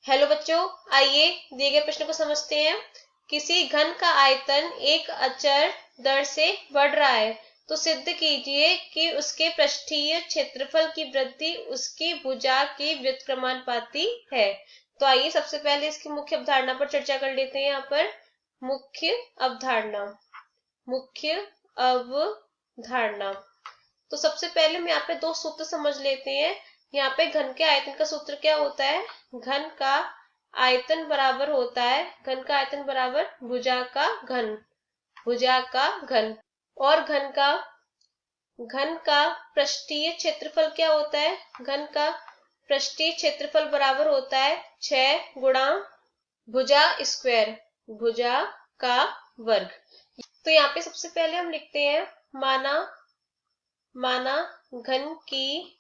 Hello बच्चों, आइए दिए गए प्रश्न को समझते हैं। किसी घन का आयतन एक अचर दर से बढ़ रहा है तो सिद्ध कीजिए कि उसके पृष्ठीय क्षेत्रफल की वृद्धि उसकी भुजा की व्युत्क्रमानुपाती है। तो आइए सबसे पहले इसकी मुख्य अवधारणा पर चर्चा कर लेते हैं। यहाँ पर मुख्य अवधारणा तो सबसे पहले हम यहाँ पे दो सूत्र समझ लेते हैं। यहाँ पे घन के आयतन का सूत्र क्या होता है? घन का आयतन बराबर होता है, घन का आयतन बराबर भुजा का घन। और घन का पृष्ठीय क्षेत्रफल क्या होता है? घन का पृष्ठीय क्षेत्रफल बराबर होता है 6 गुणा भुजा का वर्ग। तो यहाँ पे सबसे पहले हम लिखते हैं, माना घन की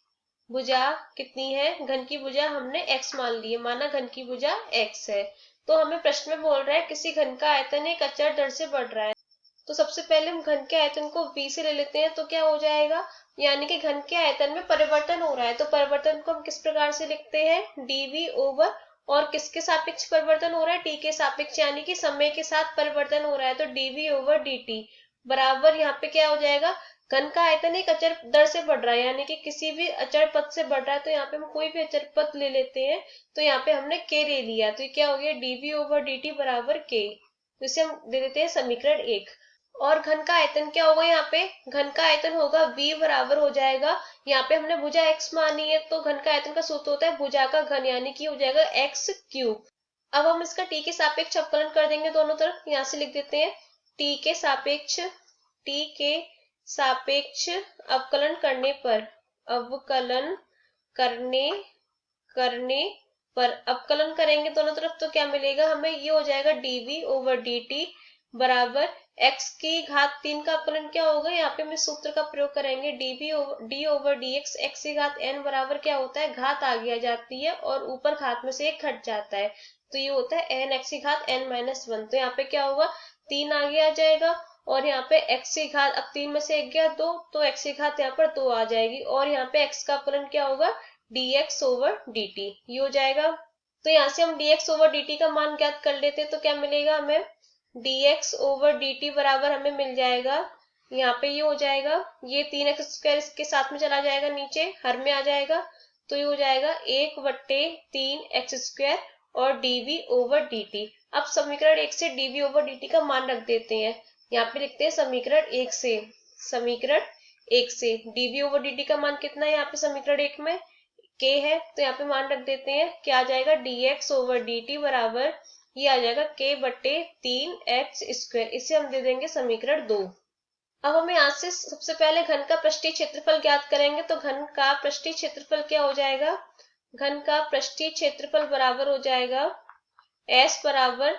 भुजा कितनी है? घन की भुजा हमने x मान ली है, माना घन की भुजा x है। तो हमें प्रश्न में बोल रहा है किसी घन का आयतन एक अचर दर से बढ़ रहा है। तो सबसे पहले हम घन के आयतन को v से ले लेते हैं। तो क्या हो जाएगा? यानी कि घन के आयतन में परिवर्तन हो रहा है। तो परिवर्तन को हम किस प्रकार से लिखते हैं? dv ओवर, और किसके सापेक्ष परिवर्तन हो रहा है? t के सापेक्ष, यानी कि समय के साथ परिवर्तन हो रहा है। तो dv ओवर dt बराबर यहाँ पे क्या हो जाएगा? घन का आयतन एक अचर दर से बढ़ रहा है, यानी कि किसी भी अचर पद से बढ़ रहा है। तो यहाँ पे हम कोई भी अचर पद ले लेते हैं। तो यहाँ पे हमने k ले लिया, तो ये क्या हो गया? dv ओवर dt बराबर k। तो इसे हम दे देते हैं समीकरण 1। और घन का आयतन क्या होगा? यहाँ पे घन का आयतन होगा v बराबर हो जाएगा, यहाँ पे हमने भुजा x मानी है तो घन का आयतन का सूत्र होता है भुजा का घन, यानी कि हो जाएगा x क्यूब। अब हम इसका t के सापेक्ष अवकलन कर देंगे दोनों तरफ। यहाँ से लिख देते हैं t के सापेक्ष अवकलन करने पर अवकलन करेंगे दोनों तरफ। तो क्या मिलेगा हमें? ये हो जाएगा dv ओवर dt बराबर x की घात 3 का अवकलन क्या होगा? यहाँ पे हम इस सूत्र का प्रयोग करेंगे, d ओवर dx, x की घात n बराबर क्या होता है? घात आगे आ जाती है और ऊपर घात में से एक घट जाता है। तो ये होता है n x की घात n-1। तो यहाँ पे क्या होगा? 3 आगे आ जाएगा और यहाँ पे x की घात, अब 3 में से 1 गया 2, तो x की घात यहाँ पर 2 आ जाएगी। और यहाँ पे x का अवकलन क्या होगा? dx ओवर dt, ये हो जाएगा। तो यहाँ से हम dx ओवर dt का मान ज्ञात कर लेते हैं। तो क्या मिलेगा हमें? dx ओवर dt बराबर हमें मिल जाएगा, यहाँ पे ये हो जाएगा, ये 3x स्क्वायर इसके साथ में चला जाएगा, नीचे हर में आ जाएगा। तो ये हो जाएगा 1/3x स्क्वायर और dv ओवर dt। अब समीकरण 1 से dv ओवर dt का मान रख देते हैं। यहाँ पे लिखते हैं समीकरण 1 से dv ओवर dt का मान कितना है? यहाँ पे समीकरण 1 में k है, तो यहाँ पे मान रख देते हैं। क्या आ जाएगा? dx ओवर dt बराबर ये आ जाएगा k/3x स्क्वायर। इसे हम दे देंगे समीकरण 2। अब हमें यहाँ से सबसे पहले घन का पृष्ठीय क्षेत्रफल ज्ञात करेंगे। तो घन का पृष्ठीय क्षेत्रफल क्या हो जाएगा? घन का पृष्ठीय क्षेत्रफल बराबर हो जाएगा s बराबर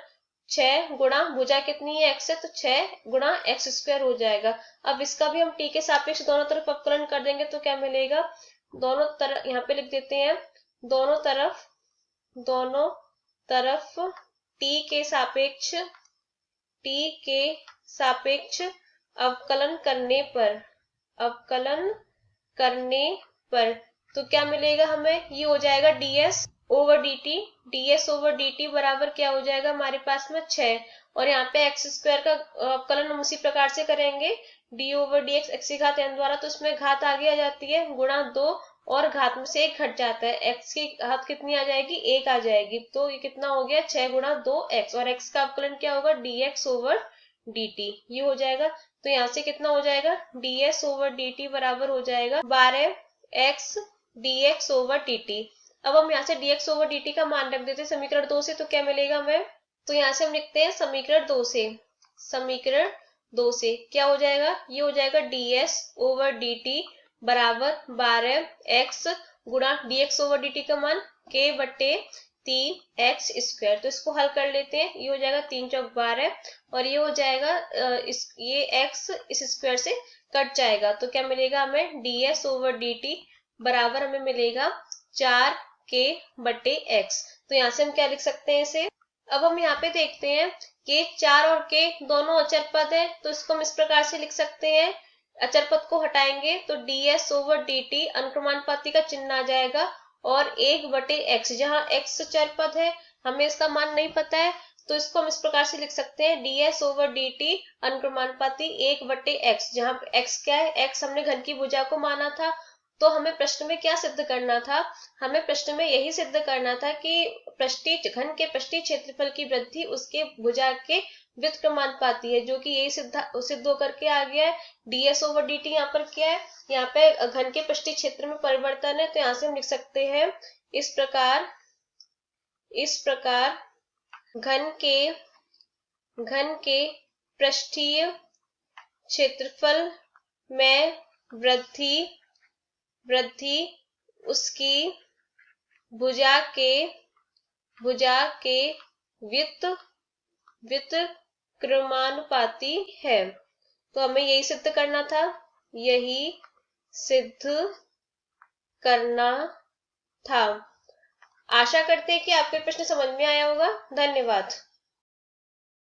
6 गुणा भुजा कितनी है? x है, तो 6 गुणा x स्क्वायर हो जाएगा। अब इसका भी हम t के सापेक्ष दोनों तरफ अवकलन कर देंगे। तो क्या मिलेगा? दोनों तरफ यहाँ पे लिख देते हैं, दोनों तरफ t के सापेक्ष अवकलन करने पर तो क्या मिलेगा हमें? ये हो जाएगा ds ओवर dt बराबर क्या हो जाएगा हमारे पास में? 6। और यहाँ पे x स्क्वायर का अवकलन हम उसी प्रकार से करेंगे, d ओवर dx x की घात n द्वारा। तो इसमें घात आगे आ जाती है, गुणा 2 और घात में से 1 घट जाता है, x की घात कितनी आ जाएगी? 1 आ जाएगी। तो ये कितना हो गया? 6 गुणा 2x, और x का अवकलन क्या होगा? dx ओवर dt, ये हो जाएगा। तो यहाँ से कितना हो जाएगा? ds ओवर dt बराबर हो जाएगा 12x dx ओवर dt। अब हम यहाँ से dx ओवर dt का मान रख देते हैं समीकरण 2 से। तो क्या मिलेगा हमें? तो यहाँ से हम लिखते हैं समीकरण 2 से क्या हो जाएगा? ये हो जाएगा ds ओवर dt बराबर 12x गुणा dx ओवर dt का मान k/3x स्क्वायर। तो इसको हल कर लेते हैं, ये हो जाएगा 3 चौक 12 और ये हो जाएगा ये x इस स्क्वायर से कट जाएगा। तो क्या मिलेगा हमें? ds ओवर dt बराबर हमें मिलेगा 4k/x। तो यहाँ से हम क्या लिख सकते हैं इसे? अब हम यहाँ पे देखते हैं कि 4 और k दोनों अचर पद है, तो इसको हम इस प्रकार से लिख सकते हैं। अचर पद को हटाएंगे तो ds ओवर dt अनुक्रमानुपाती का चिन्ह आ जाएगा और 1/x, जहाँ x चर पद है, हमें इसका मान नहीं पता है, तो इसको हम इस प्रकार से लिख सकते हैं ds/dt अनुक्रमानुपाती 1/x, जहाँ x क्या है, x हमने घन की भुजा को माना था। तो हमें प्रश्न में क्या सिद्ध करना था, हमें प्रश्न में यही सिद्ध करना था कि पृष्ठीय घन के पृष्ठीय क्षेत्रफल की वृद्धि उसके भुजा के व्युत्क्रमानुपाती है, जो कि यही सिद्ध होकर के आ गया है। ds/dt यहाँ पर क्या है, यहाँ पे घन के पृष्ठीय क्षेत्र में परिवर्तन है, तो यहाँ से हम लिख सकते हैं इस प्रकार घन के पृष्ठीय क्षेत्रफल में वृद्धि उसकी भुजा के व्युत्क्रमानुपाती है। तो हमें यही सिद्ध करना था। आशा करते हैं कि आपके प्रश्न समझ में आया होगा। धन्यवाद।